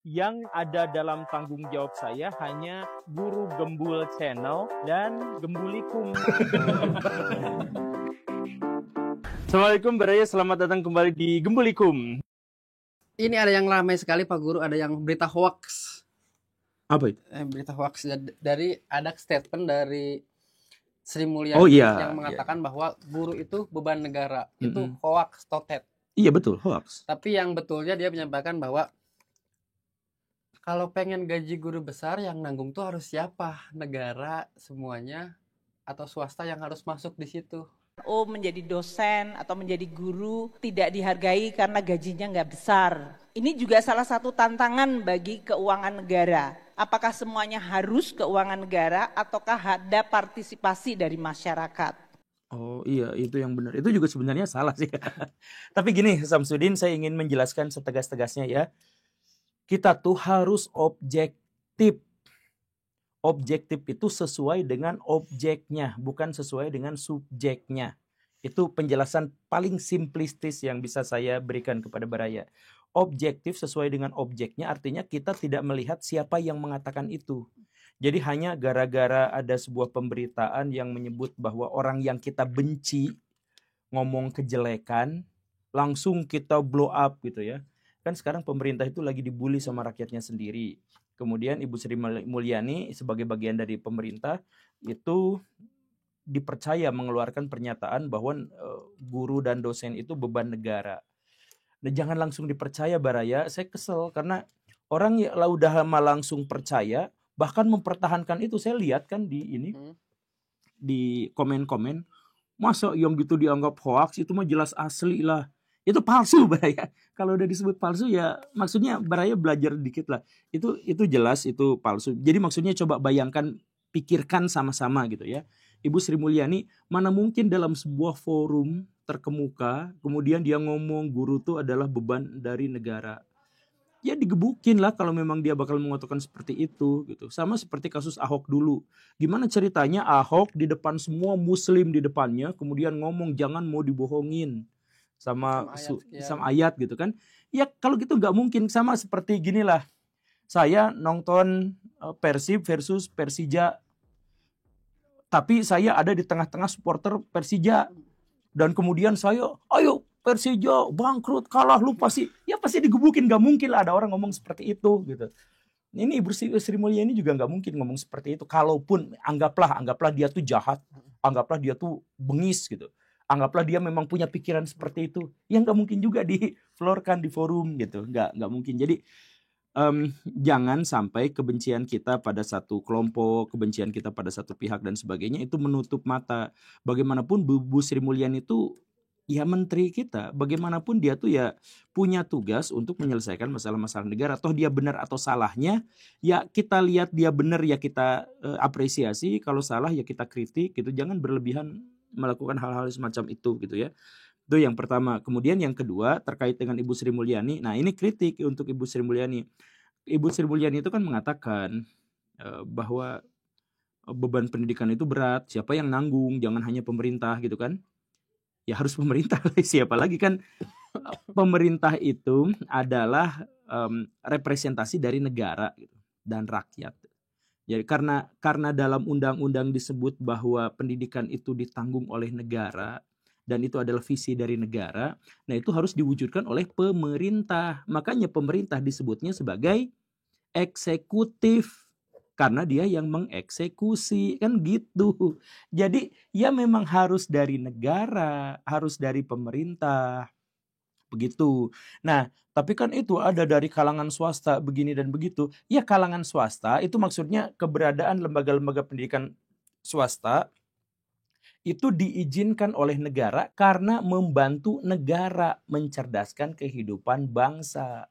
Yang ada dalam tanggung jawab saya hanya Guru Gembul Channel dan Gembulikum. Assalamualaikum Baraya, selamat datang kembali di Gembulikum. Ini ada yang ramai sekali Pak Guru, ada yang berita hoax. Apa itu? Berita hoax dari ada statement dari Sri Mulyani yang mengatakan bahwa guru itu beban negara. Itu hoax totet. Iya betul, hoax. Tapi yang betulnya dia menyampaikan bahwa kalau pengen gaji guru besar yang nanggung tuh harus siapa? Negara semuanya atau swasta yang harus masuk di situ? Menjadi dosen atau menjadi guru tidak dihargai karena gajinya nggak besar. Ini juga salah satu tantangan bagi keuangan negara. Apakah semuanya harus keuangan negara ataukah ada partisipasi dari masyarakat? Oh iya, itu yang benar. Itu juga sebenarnya salah sih. Tapi gini, Samsudin, saya ingin menjelaskan setegas-tegasnya ya. Kita tuh harus objektif. Objektif itu sesuai dengan objeknya, bukan sesuai dengan subjeknya. Itu penjelasan paling simplistis yang bisa saya berikan kepada Baraya. Objektif sesuai dengan objeknya artinya kita tidak melihat siapa yang mengatakan itu. Jadi hanya gara-gara ada sebuah pemberitaan yang menyebut bahwa orang yang kita benci ngomong kejelekan, langsung kita blow up gitu ya. Kan sekarang pemerintah itu lagi dibully sama rakyatnya sendiri. Kemudian Ibu Sri Mulyani sebagai bagian dari pemerintah itu dipercaya mengeluarkan pernyataan bahwa guru dan dosen itu beban negara. Nah, jangan langsung dipercaya Baraya, saya kesel karena orang ya udah lama langsung percaya, bahkan mempertahankan itu. Saya lihat kan di komen-komen, masa yang gitu dianggap hoax, itu mah jelas asli lah. Itu palsu Baraya. Kalau udah disebut palsu ya maksudnya Baraya belajar dikit lah. Itu jelas itu palsu. Jadi maksudnya coba bayangkan, pikirkan sama-sama gitu ya. Ibu Sri Mulyani mana mungkin dalam sebuah forum terkemuka kemudian dia ngomong guru itu adalah beban dari negara. Ya digebukin lah kalau memang dia bakal mengatakan seperti itu gitu. Sama seperti kasus Ahok dulu. Gimana ceritanya Ahok di depan semua muslim di depannya kemudian ngomong jangan mau dibohongin sama ayat gitu kan. Ya kalau gitu nggak mungkin. Sama seperti ginilah, saya nonton Persib versus Persija, tapi saya ada di tengah-tengah supporter Persija dan kemudian saya ayo Persija bangkrut kalah lu pasti digebukin. Nggak mungkin lah ada orang ngomong seperti itu gitu. Ini Ibu Sri Mulyani juga nggak mungkin ngomong seperti itu. Kalaupun anggaplah dia tuh jahat, anggaplah dia tuh bengis gitu, anggaplah dia memang punya pikiran seperti itu, yang nggak mungkin juga diflorkan di forum gitu, nggak mungkin. Jadi jangan sampai kebencian kita pada satu kelompok, kebencian kita pada satu pihak dan sebagainya itu menutup mata. Bagaimanapun Bu Sri Mulyani itu ya menteri kita, bagaimanapun dia tuh ya punya tugas untuk menyelesaikan masalah-masalah negara. Toh dia benar atau salahnya ya kita lihat, dia benar ya kita apresiasi, kalau salah ya kita kritik gitu. Jangan berlebihan melakukan hal-hal semacam itu gitu ya. Itu yang pertama. Kemudian yang kedua terkait dengan Ibu Sri Mulyani. Nah ini kritik untuk Ibu Sri Mulyani. Ibu Sri Mulyani itu kan mengatakan bahwa beban pendidikan itu berat. Siapa yang nanggung? Jangan hanya pemerintah gitu kan. Ya harus pemerintah. Siapa lagi kan? Pemerintah itu adalah representasi dari negara gitu, dan rakyat. Jadi karena dalam undang-undang disebut bahwa pendidikan itu ditanggung oleh negara dan itu adalah visi dari negara, nah itu harus diwujudkan oleh pemerintah. Makanya pemerintah disebutnya sebagai eksekutif karena dia yang mengeksekusi kan gitu. Jadi ya memang harus dari negara, harus dari pemerintah. Begitu. Nah, tapi kan itu ada dari kalangan swasta begini dan begitu. Ya kalangan swasta itu maksudnya keberadaan lembaga-lembaga pendidikan swasta itu diizinkan oleh negara karena membantu negara mencerdaskan kehidupan bangsa.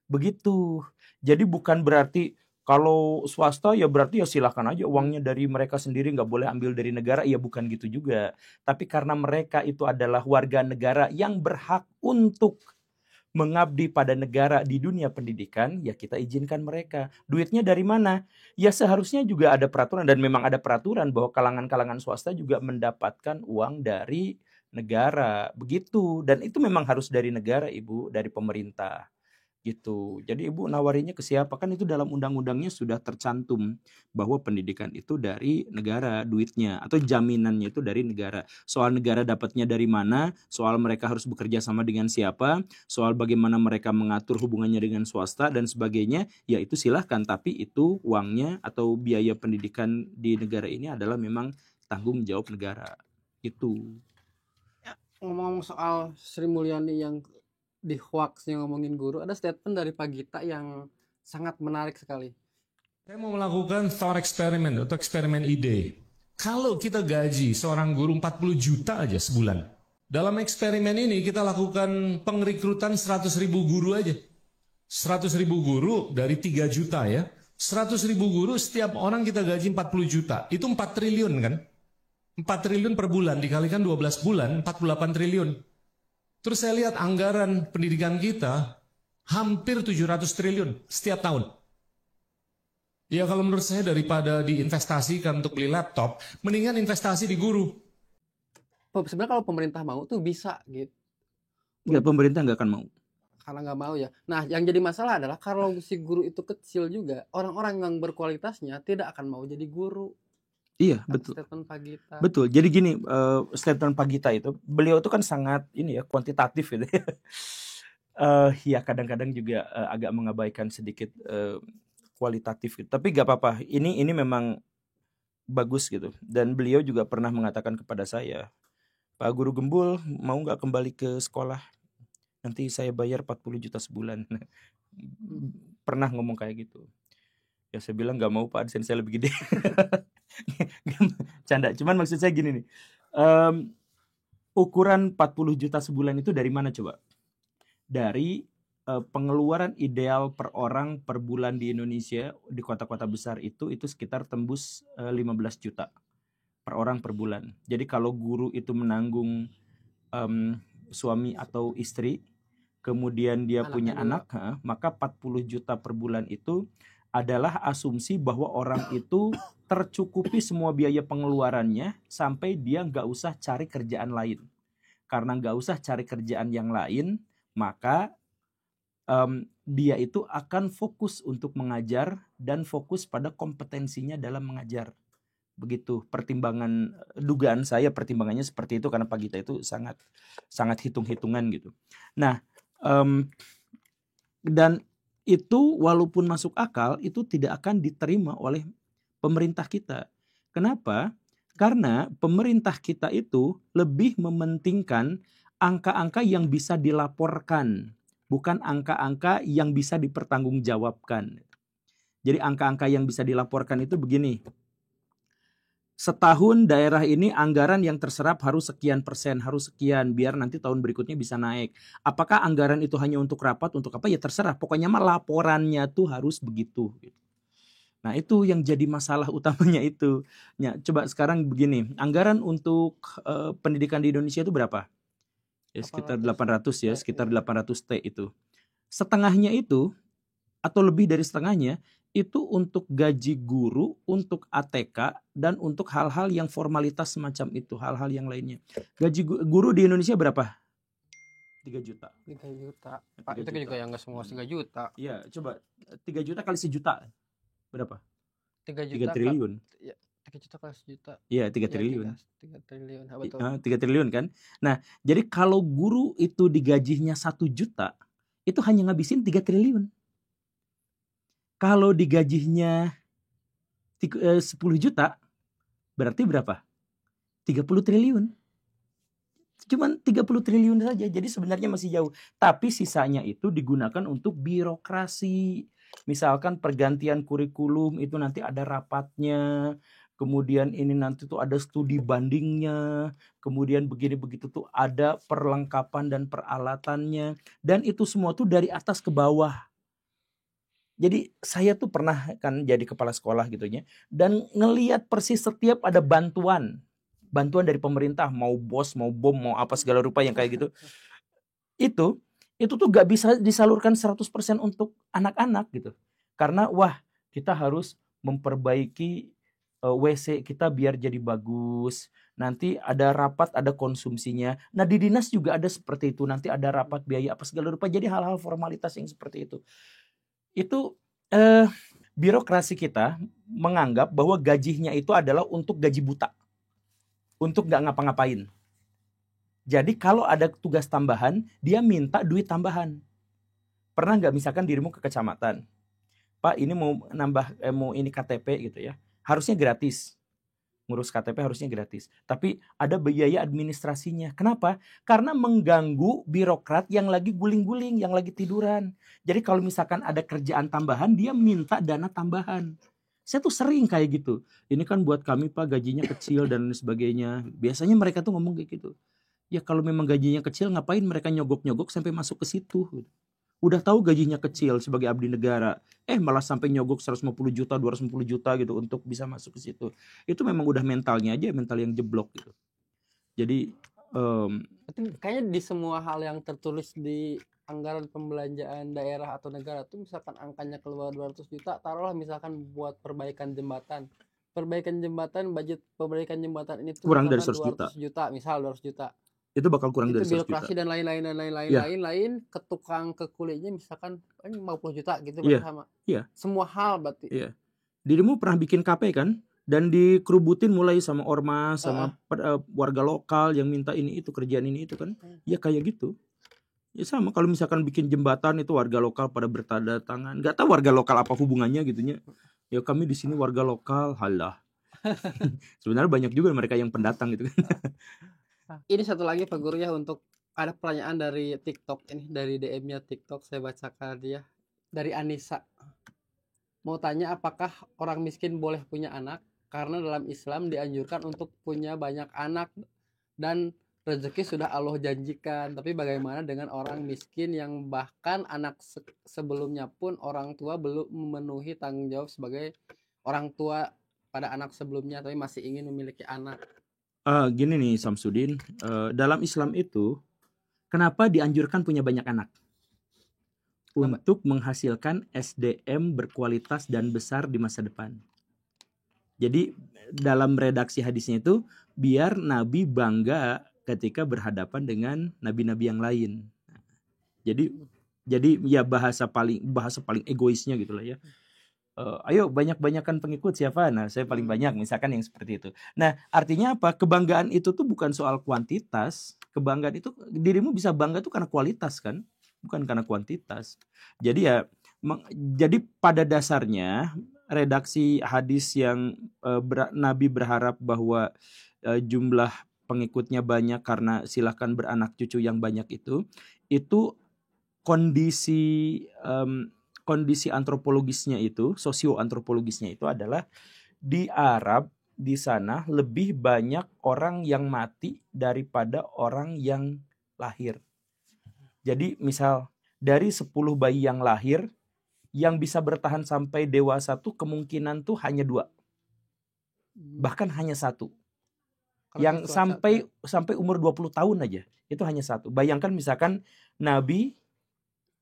Begitu. Jadi bukan berarti kalau swasta ya berarti ya silahkan aja uangnya dari mereka sendiri, nggak boleh ambil dari negara. Ya bukan gitu juga. Tapi karena mereka itu adalah warga negara yang berhak untuk mengabdi pada negara di dunia pendidikan, ya kita izinkan mereka. Duitnya dari mana? Ya seharusnya juga ada peraturan, dan memang ada peraturan bahwa kalangan-kalangan swasta juga mendapatkan uang dari negara. Begitu. Dan itu memang harus dari negara, Ibu, dari pemerintah. gitu. Jadi ibu nawarinya ke siapa? Kan itu dalam undang-undangnya sudah tercantum bahwa pendidikan itu dari negara duitnya atau jaminannya itu dari negara. Soal negara dapatnya dari mana, soal mereka harus bekerja sama dengan siapa, soal bagaimana mereka mengatur hubungannya dengan swasta dan sebagainya, ya itu silahkan. Tapi itu uangnya atau biaya pendidikan di negara ini adalah memang tanggung jawab negara. Itu. Ngomong soal Sri Mulyani yang di hoaxnya ngomongin guru, ada statement dari Pak Gita yang sangat menarik sekali. Saya mau melakukan thought eksperimen atau eksperimen ide. Kalau kita gaji seorang guru 40 juta aja sebulan. Dalam eksperimen ini kita lakukan pengrekrutan 100.000 guru aja. 100.000 guru dari 3 juta ya. 100.000 guru setiap orang kita gaji 40 juta. Itu 4 triliun kan? 4 triliun per bulan dikalikan 12 bulan 48 triliun. Terus saya lihat anggaran pendidikan kita hampir 700 triliun setiap tahun. Ya kalau menurut saya daripada diinvestasikan untuk beli laptop, mendingan investasi di guru. Sebenarnya kalau pemerintah mau tuh bisa gitu. Enggak, pemerintah nggak akan mau. Karena nggak mau ya. Nah yang jadi masalah adalah kalau si guru itu kecil juga, orang-orang yang berkualitasnya tidak akan mau jadi guru. Iya, betul. Statement Pak Gita. Betul. Jadi gini, statement Pak Gita itu, beliau itu kan sangat ini ya, kuantitatif gitu ya. Ya kadang-kadang juga agak mengabaikan sedikit kualitatif gitu. Tapi gak apa-apa. Ini memang bagus gitu. Dan beliau juga pernah mengatakan kepada saya, Pak Guru Gembul, mau nggak kembali ke sekolah? Nanti saya bayar 40 juta sebulan. Pernah ngomong kayak gitu. Ya saya bilang nggak mau Pak, adsense saya lebih gede. Canda. Cuman maksud saya gini nih, ukuran 40 juta sebulan itu dari mana coba? Dari pengeluaran ideal per orang per bulan di Indonesia di kota-kota besar itu sekitar tembus 15 juta per orang per bulan. Jadi kalau guru itu menanggung suami atau istri, kemudian dia punya anak, maka 40 juta per bulan itu adalah asumsi bahwa orang itu tercukupi semua biaya pengeluarannya sampai dia nggak usah cari kerjaan lain. Karena nggak usah cari kerjaan yang lain, maka dia itu akan fokus untuk mengajar dan fokus pada kompetensinya dalam mengajar. Begitu pertimbangan, dugaan saya pertimbangannya seperti itu karena Pak Gita itu sangat hitung-hitungan gitu. Nah, dan itu walaupun masuk akal itu tidak akan diterima oleh pemerintah kita. Kenapa? Karena pemerintah kita itu lebih mementingkan angka-angka yang bisa dilaporkan, bukan angka-angka yang bisa dipertanggungjawabkan. Jadi angka-angka yang bisa dilaporkan itu begini. Setahun daerah ini anggaran yang terserap harus sekian persen, harus sekian, biar nanti tahun berikutnya bisa naik. Apakah anggaran itu hanya untuk rapat, untuk apa? Ya terserah, pokoknya mah laporannya tuh harus begitu. Nah itu yang jadi masalah utamanya itu. Ya, coba sekarang begini, anggaran untuk pendidikan di Indonesia itu berapa? Ya, sekitar 800 ya, sekitar 800 T itu. Setengahnya itu, atau lebih dari setengahnya, itu untuk gaji guru, untuk ATK, dan untuk hal-hal yang formalitas semacam itu, hal-hal yang lainnya. Gaji guru di Indonesia berapa? 3 juta. 3 juta. Pak, itu juga yang nggak semua 3 juta. Iya, coba 3 juta kali sejuta. Berapa? 3 juta. 3 triliun. Ya, 3 juta kali sejuta. Iya, 3 triliun. 3 triliun, betul. 3 triliun kan. Nah, jadi kalau guru itu digajinya 1 juta, itu hanya ngabisin 3 triliun. Kalau digajinya 10 juta, berarti berapa? 30 triliun. Cuman 30 triliun saja, jadi sebenarnya masih jauh. Tapi sisanya itu digunakan untuk birokrasi. Misalkan pergantian kurikulum itu nanti ada rapatnya, kemudian ini nanti tuh ada studi bandingnya, kemudian begini begitu tuh ada perlengkapan dan peralatannya, dan itu semua tuh dari atas ke bawah. Jadi saya tuh pernah kan jadi kepala sekolah gitu ya, dan ngelihat persis setiap ada bantuan dari pemerintah, mau BOS, mau BOM, mau apa segala rupa yang kayak gitu. Itu tuh gak bisa disalurkan 100% untuk anak-anak gitu. Karena wah, kita harus memperbaiki WC kita biar jadi bagus, Nanti ada rapat, ada konsumsinya. Nah di dinas juga ada seperti itu. Nanti ada rapat biaya apa segala rupa. Jadi hal-hal formalitas yang seperti itu. Itu birokrasi kita menganggap bahwa gajinya itu adalah untuk gaji buta. Untuk nggak ngapa-ngapain. Jadi kalau ada tugas tambahan, dia minta duit tambahan. Pernah nggak misalkan dirimu ke kecamatan, Pak ini mau nambah mau ini KTP gitu ya, harusnya gratis. Ngurus KTP harusnya gratis. Tapi ada biaya administrasinya. Kenapa? Karena mengganggu birokrat yang lagi guling-guling, yang lagi tiduran. Jadi kalau misalkan ada kerjaan tambahan, dia minta dana tambahan. Saya tuh sering kayak gitu. Ini kan buat kami Pak gajinya kecil dan sebagainya. Biasanya mereka tuh ngomong kayak gitu. Ya kalau memang gajinya kecil, ngapain mereka nyogok-nyogok sampai masuk ke situ? Udah tahu gajinya kecil sebagai abdi negara, malah sampai nyogok 150 juta, 250 juta gitu untuk bisa masuk ke situ. Itu memang udah mentalnya aja, mental yang jeblok gitu. Jadi kayaknya di semua hal yang tertulis di anggaran pembelanjaan daerah atau negara tuh misalkan angkanya keluar 200 juta, taruhlah misalkan buat perbaikan jembatan. Budget perbaikan jembatan ini tuh kurang dari 100 juta, misal 200 juta. Itu bakal kurang itu dari 100 juta. Birokrasi dan lain-lain ke tukang ke kulitnya misalkan 50 juta gitu sama. Iya. Semua hal berarti. Iya. Dirimu pernah bikin KP kan? Dan dikerubutin mulai sama ormas, sama warga lokal yang minta ini itu, kerjaan ini itu kan. Ya kayak gitu. Ya sama kalau misalkan bikin jembatan itu warga lokal pada bertanda tangan. Gak tahu warga lokal apa hubungannya gitunya. Ya kami di sini warga lokal, halah. Sebenarnya banyak juga mereka yang pendatang gitu kan. Ini satu lagi Pak Guru ya, untuk ada pertanyaan dari TikTok ini, dari DM-nya TikTok, saya bacakan dia. Dari Anissa. Mau tanya apakah orang miskin boleh punya anak? Karena dalam Islam dianjurkan untuk punya banyak anak dan rezeki sudah Allah janjikan. Tapi bagaimana dengan orang miskin yang bahkan anak sebelumnya pun orang tua belum memenuhi tanggung jawab sebagai orang tua pada anak sebelumnya, tapi masih ingin memiliki anak? Gini nih Samsudin, dalam Islam itu kenapa dianjurkan punya banyak anak? Untuk menghasilkan SDM berkualitas dan besar di masa depan. Jadi dalam redaksi hadisnya itu biar Nabi bangga ketika berhadapan dengan nabi-nabi yang lain. Jadi ya bahasa paling egoisnya gitulah ya. Ayo banyak-banyakan pengikut siapa? Nah saya paling banyak misalkan yang seperti itu. Nah artinya apa? Kebanggaan itu tuh bukan soal kuantitas. Kebanggaan itu dirimu bisa bangga tuh karena kualitas kan, bukan karena kuantitas. Jadi ya jadi pada dasarnya redaksi hadis yang Nabi berharap bahwa jumlah pengikutnya banyak karena silahkan beranak cucu yang banyak itu kondisi antropologisnya itu, sosioantropologisnya itu adalah di Arab di sana lebih banyak orang yang mati daripada orang yang lahir. Jadi misal dari 10 bayi yang lahir yang bisa bertahan sampai dewasa tuh kemungkinan tuh hanya 2. Bahkan hanya 1. Yang sampai umur 20 tahun aja itu hanya 1. Bayangkan misalkan Nabi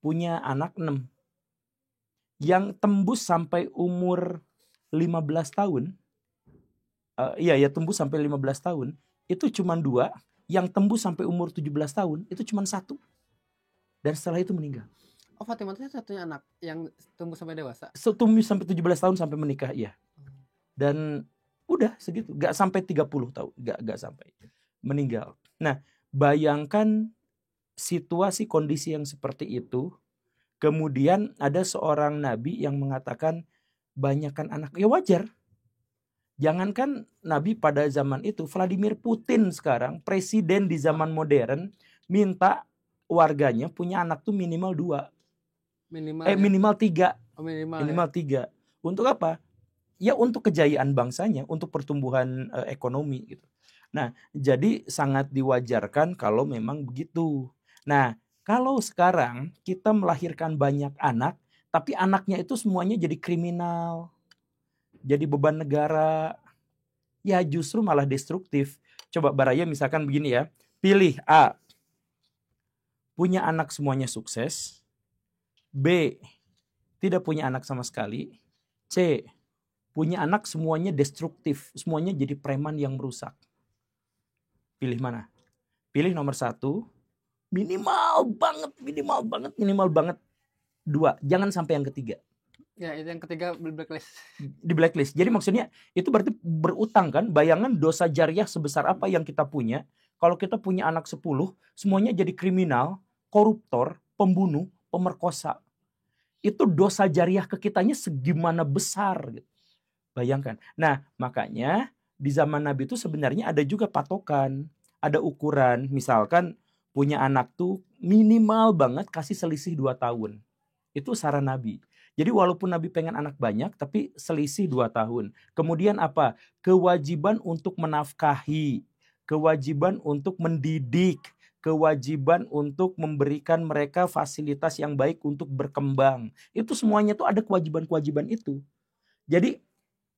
punya anak 6. Yang tembus sampai umur 15 tahun, tembus sampai 15 tahun, itu cuma 2, yang tembus sampai umur 17 tahun, itu cuma 1. Dan setelah itu meninggal. Oh Fatimah itu satunya anak yang tumbuh sampai dewasa? Tumbuh sampai 17 tahun sampai menikah, iya. Dan udah segitu, gak sampai 30 tahun, gak sampai. Meninggal. Nah, bayangkan situasi kondisi yang seperti itu. Kemudian ada seorang nabi yang mengatakan banyakkan anak. Ya wajar. Jangankan nabi pada zaman itu, Vladimir Putin sekarang, presiden di zaman modern, minta warganya punya anak tuh minimal 2. Minimal 3. Minimal 3. Untuk apa? Ya untuk kejayaan bangsanya, untuk pertumbuhan ekonomi gitu. Nah, jadi sangat diwajarkan kalau memang begitu. Nah, kalau sekarang kita melahirkan banyak anak, tapi anaknya itu semuanya jadi kriminal, jadi beban negara, ya justru malah destruktif. Coba Baraya misalkan begini ya, pilih A, punya anak semuanya sukses, B, tidak punya anak sama sekali, C, punya anak semuanya destruktif, semuanya jadi preman yang merusak. Pilih mana? Pilih nomor 1, minimal banget 2. Jangan sampai yang ketiga. Ya, itu yang ketiga blacklist. Di blacklist. Jadi maksudnya itu berarti berutang kan? Bayangan dosa jariah sebesar apa yang kita punya. Kalau kita punya anak 10, semuanya jadi kriminal, koruptor, pembunuh, pemerkosa. Itu dosa jariah ke kitanya segimana besar gitu. Bayangkan. Nah, makanya di zaman Nabi itu sebenarnya ada juga patokan, ada ukuran. Misalkan punya anak tuh minimal banget kasih selisih 2 tahun. Itu saran Nabi. Jadi walaupun Nabi pengen anak banyak, tapi selisih 2 tahun. Kemudian apa? Kewajiban untuk menafkahi, kewajiban untuk mendidik, kewajiban untuk memberikan mereka fasilitas yang baik untuk berkembang. Itu semuanya tuh ada kewajiban-kewajiban itu. Jadi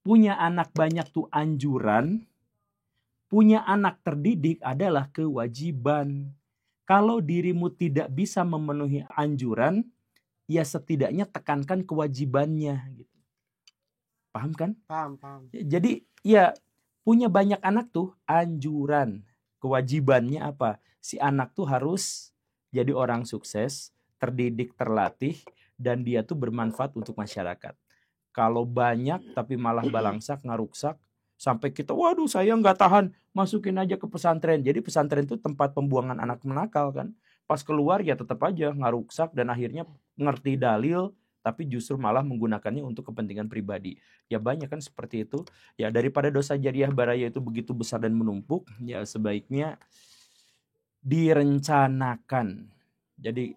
punya anak banyak tuh anjuran, punya anak terdidik adalah kewajiban. Kalau dirimu tidak bisa memenuhi anjuran, ya setidaknya tekankan kewajibannya gitu. Paham kan? Paham. Jadi ya punya banyak anak tuh anjuran. Kewajibannya apa? Si anak tuh harus jadi orang sukses, terdidik, terlatih, dan dia tuh bermanfaat untuk masyarakat. Kalau banyak tapi malah balangsak, ngaruksak, sampai kita, waduh saya nggak tahan, masukin aja ke pesantren. Jadi pesantren itu tempat pembuangan anak menakal kan. Pas keluar ya tetap aja ngaruksak dan akhirnya ngerti dalil, tapi justru malah menggunakannya untuk kepentingan pribadi. Ya banyak kan seperti itu. Ya daripada dosa jariah baraya itu begitu besar dan menumpuk, ya sebaiknya direncanakan. Jadi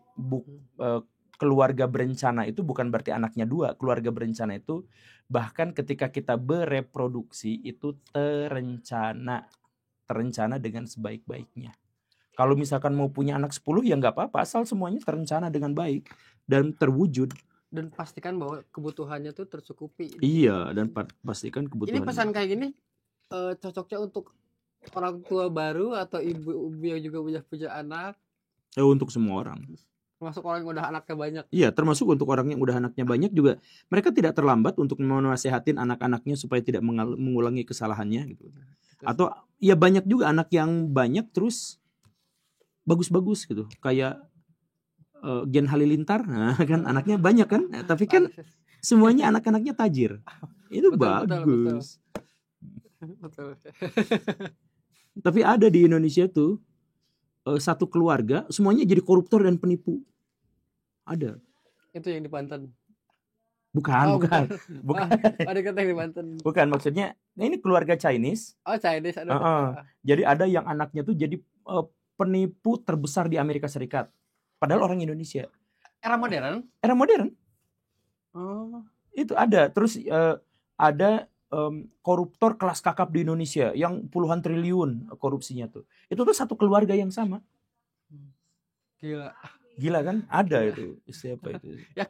keluarga berencana itu bukan berarti anaknya 2. Keluarga berencana itu bahkan ketika kita bereproduksi itu terencana dengan sebaik-baiknya. Kalau misalkan mau punya anak 10 ya nggak apa-apa, asal semuanya terencana dengan baik dan terwujud. Dan pastikan bahwa kebutuhannya tuh tercukupi. Iya, dan pastikan kebutuhan. Ini pesan kayak gini cocoknya untuk orang tua baru atau ibu-ibu yang juga punya anak? Ya, untuk semua orang. Termasuk orang yang udah anaknya banyak. Iya, termasuk untuk orang yang udah anaknya banyak juga. Mereka tidak terlambat untuk menasihatin anak-anaknya supaya tidak mengulangi kesalahannya gitu. Atau ya banyak juga anak yang banyak terus bagus-bagus gitu. Kayak Gen Halilintar, nah, kan anaknya banyak kan, tapi kan semuanya anak-anaknya tajir. Itu bagus. Betul. Tapi ada di Indonesia tuh satu keluarga semuanya jadi koruptor dan penipu. Ada. Itu yang di Banten. Bukan. Ada kata yang di Banten. Bukan, maksudnya ini keluarga Chinese. Oh, Chinese ada. Jadi ada yang anaknya tuh jadi penipu terbesar di Amerika Serikat. Padahal orang Indonesia. Era modern. Oh. Itu ada. Terus ada koruptor kelas kakap di Indonesia yang puluhan triliun korupsinya tuh. Itu tuh satu keluarga yang sama. Gila kan? Ada itu. Siapa itu? Ya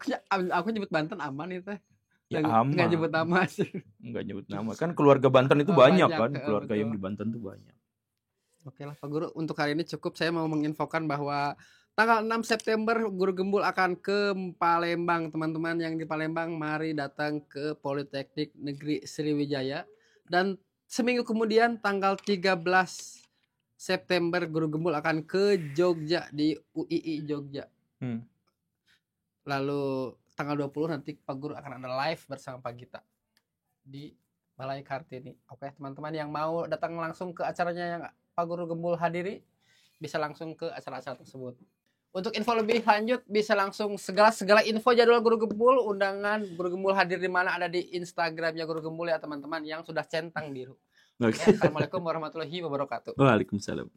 aku nyebut Banten aman itu. Ya aman. Enggak nyebut nama sih. Enggak nyebut nama. Kan keluarga Banten itu banyak kan. Keluarga betul. yang di Banten tuh banyak. Oke lah Pak Guru, untuk hari ini cukup. Saya mau menginfokan bahwa tanggal 6 September Guru Gembul akan ke Palembang. Teman-teman yang di Palembang mari datang ke Politeknik Negeri Sriwijaya. Dan seminggu kemudian tanggal 13 September Guru Gembul akan ke Jogja di UII Jogja. Lalu tanggal 20 nanti Pak Guru akan ada live bersama Pak Gita di Balai Kartini. Oke teman-teman yang mau datang langsung ke acaranya yang Pak Guru Gembul hadiri bisa langsung ke acara-acara tersebut. Untuk info lebih lanjut bisa langsung segala info jadwal Guru Gembul, undangan Guru Gembul hadir di mana ada di Instagramnya Guru Gembul ya teman-teman yang sudah centang biru. Okay. Assalamualaikum warahmatullahi wabarakatuh. Waalaikumsalam.